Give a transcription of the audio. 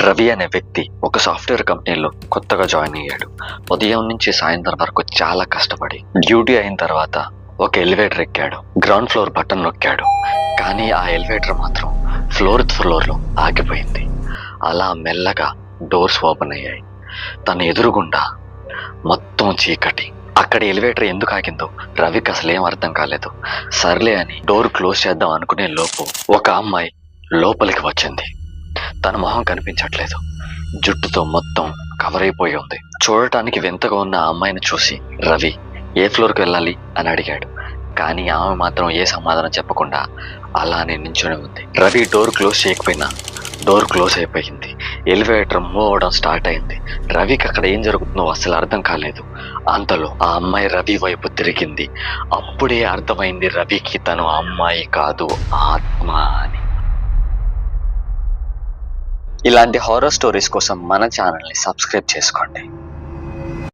రవి అనే వ్యక్తి ఒక సాఫ్ట్వేర్ కంపెనీలో కొత్తగా జాయిన్ అయ్యాడు. ఉదయం నుంచి సాయంత్రం వరకు చాలా కష్టపడి డ్యూటీ అయిన తర్వాత ఒక ఎలివేటర్ ఎక్కాడు. గ్రౌండ్ ఫ్లోర్ బటన్ నొక్కాడు. కానీ ఆ ఎలివేటర్ మాత్రం ఫ్లోర్లో ఆగిపోయింది. అలా మెల్లగా డోర్స్ ఓపెన్ అయ్యాయి. తన ఎదురుగుండా మొత్తం చీకటి. అక్కడ ఎలివేటర్ ఎందుకు ఆగిందో రవికి అసలేం అర్థం కాలేదు. సర్లే అని డోర్ క్లోజ్ చేద్దాం అనుకునే లోపు ఒక అమ్మాయి లోపలికి వచ్చింది. తన మొహం కనిపించట్లేదు. జుట్టుతో మొత్తం కవర్ అయిపోయి ఉంది. చూడటానికి వింతగా ఉన్న ఆ అమ్మాయిని చూసి రవి ఏ ఫ్లోర్కి వెళ్ళాలి అని అడిగాడు. కానీ ఆమె మాత్రం ఏ సమాధానం చెప్పకుండా అలానే నించుని ఉంది. రవి డోర్ క్లోజ్ చేయకపోయినా డోర్ క్లోజ్ అయిపోయింది. ఎలివేటర్ మూవ్ అవడం స్టార్ట్ అయింది. రవికి అక్కడ ఏం జరుగుతుందో అసలు అర్థం కాలేదు. అంతలో ఆ అమ్మాయి రవి వైపు తిరిగింది. అప్పుడే అర్థమైంది రవికి తను అమ్మాయి కాదు, ఆత్మ అని. ఇలాంటి హారర్ స్టోరీస్ కోసం మన ఛానల్ని సబ్స్క్రైబ్ చేసుకోండి.